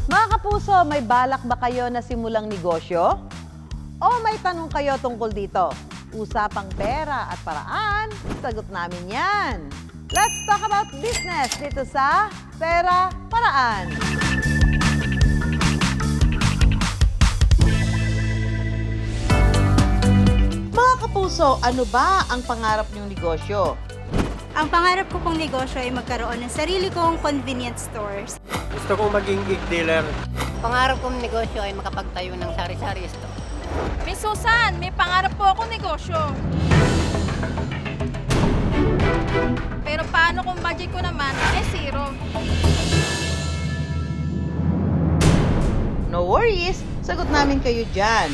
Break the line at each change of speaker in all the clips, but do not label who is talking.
Mga kapuso, may balak ba kayo na simulang negosyo? O may tanong kayo tungkol dito? Usapang pera at paraan, sagot namin yan. Let's talk about business dito sa Pera Paraan. Mga kapuso, ano ba ang pangarap niyong negosyo?
Ang pangarap ko pong negosyo ay magkaroon ng sarili kong convenience stores.
Gusto kong maging egg dealer.
Pangarap kong negosyo ay makapagtayo ng sari-sari store.
Miss Susan, may pangarap po akong negosyo. Pero paano kung budget ko naman ay zero?
No worries, sagot namin kayo dyan.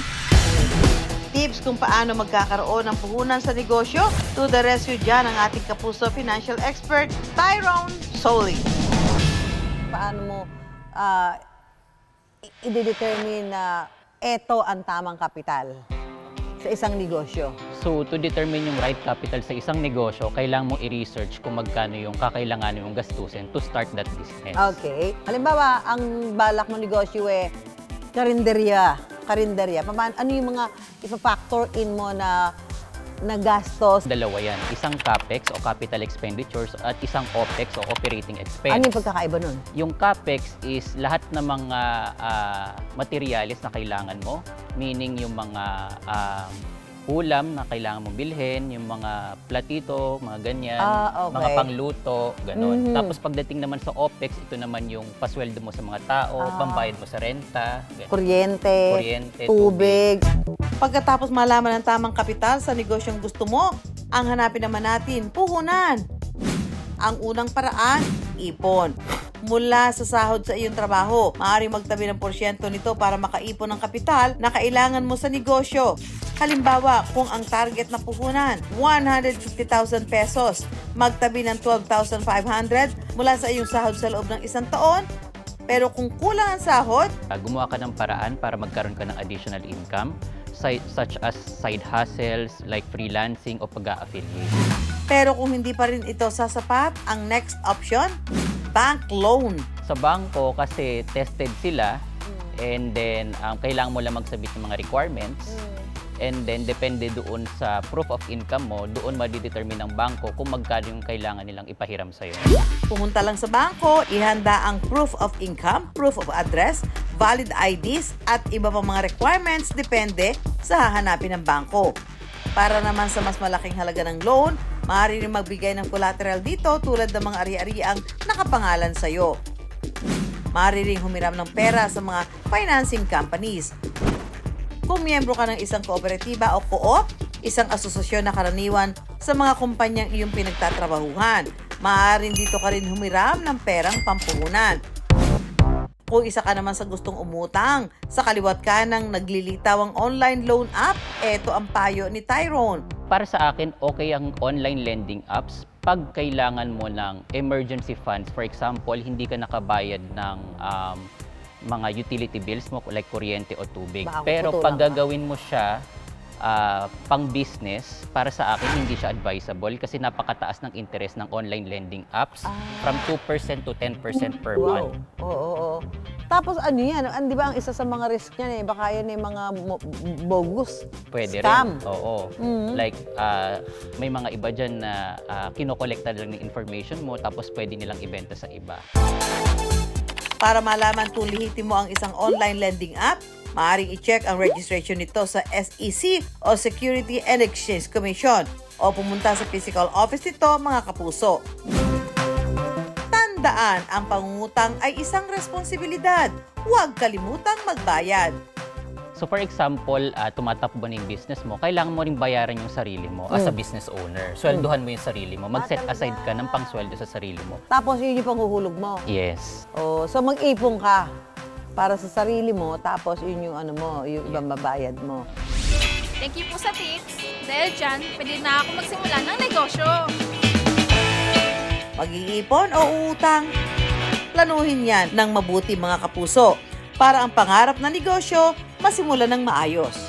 Tips kung paano magkakaroon ng puhunan sa negosyo, to the rescue dyan ang ating kapuso financial expert, Tyrone Soli. Paano mo i-determine na ito ang tamang kapital sa isang negosyo?
So, to determine yung right capital sa isang negosyo, kailangan mo i-research kung magkano yung kakailanganin mong gastusin to start that business.
Okay. Halimbawa, ang balak mo negosyo karinderya. Ano yung mga ipa-factor in mo na gastos?
Dalawa yan. Isang CAPEX o capital expenditures at isang OPEX o operating expense.
Ano yung pagkakaiba nun?
Yung CAPEX is lahat ng mga materials na kailangan mo, meaning yung mga ulam na kailangan mong bilhin, yung mga platito, mga ganyan,
okay.
mga pangluto, ganun. Tapos pagdating naman sa OPEX, ito naman yung pasweldo mo sa mga tao, pambayad mo sa renta,
kuryente, tubig. Pagkatapos malaman ang tamang kapital sa negosyong gusto mo, ang hanapin naman natin, puhunan. Ang unang paraan, ipon. Mula sa sahod sa iyong trabaho, maaaring magtabi ng porsyento nito para makaipon ng kapital na kailangan mo sa negosyo. Halimbawa, kung ang target na puhunan, 150,000 pesos, magtabi ng 12,500 mula sa iyong sahod sa loob ng isang taon. Pero kung kulang ang sahod,
gumawa ka ng paraan para magkaroon ka ng additional income, such as side hustles, like freelancing o pag-a-affiliate.
Pero kung hindi pa rin ito sasapat, ang next option, bank loan.
Sa bangko kasi tested sila and then kailangan mo lang magsabit ng mga requirements and then depende doon sa proof of income mo, doon madidetermine ng bangko kung magkano yung kailangan nilang ipahiram sa'yo.
Pumunta lang sa bangko, ihanda ang proof of income, proof of address, valid IDs at iba pang mga requirements depende sa hahanapin ng bangko. Para naman sa mas malaking halaga ng loan, maaari rin magbigay ng collateral dito tulad ng mga ari-ariang nakapangalan sa'yo. Maaari rin humiram ng pera sa mga financing companies. Kung miyembro ka ng isang kooperatiba o co-op, isang asosasyon na karaniwan sa mga kumpanyang iyong pinagtatrabahuhan, maaaring dito ka rin humiram ng perang pampuhunan. Kung isa ka naman sa gustong umutang, sa kaliwat ka ng naglilitawang online loan app, eto ang payo ni Tyrone.
Para sa akin, okay ang online lending apps pag kailangan mo ng emergency funds. For example, hindi ka nakabayad ng mga utility bills mo like kuryente o tubig. Pero pag gagawin mo siya pang business, para sa akin hindi siya advisable kasi napakataas ng interest ng online lending apps from 2% to 10% per month.
Oo. Tapos ano yan? Di ba ang isa sa mga risk niyan baka yan yung mga bogus,
Pwede
scam.
rin. Oo. Like, may mga iba dyan na kinokolekta lang ng information mo tapos pwede nilang ibenta sa iba.
Para malaman kung lihitin mo ang isang online lending app, maaaring i-check ang registration nito sa SEC o Security and Exchange Commission o pumunta sa physical office nito, mga kapuso. Tandaan, ang pangungutang ay isang responsibilidad. Huwag kalimutang magbayad.
So for example, tumatakbo na yung business mo, kailangan mo rin bayaran yung sarili mo as a business owner. Swelduhan mo yung sarili mo. Mag-set aside ka ng pangsweldo sa sarili mo.
Tapos yun yung panghuhulog mo.
Yes.
So mag-ipon ka para sa sarili mo, tapos yun yung yung ibang mabayad mo.
Thank you po sa tips. Dahil dyan, pwede na ako magsimula ng negosyo.
Mag-iipon o utang? Planuhin yan ng mabuti, mga kapuso, para ang pangarap na negosyo masimulan ng maayos.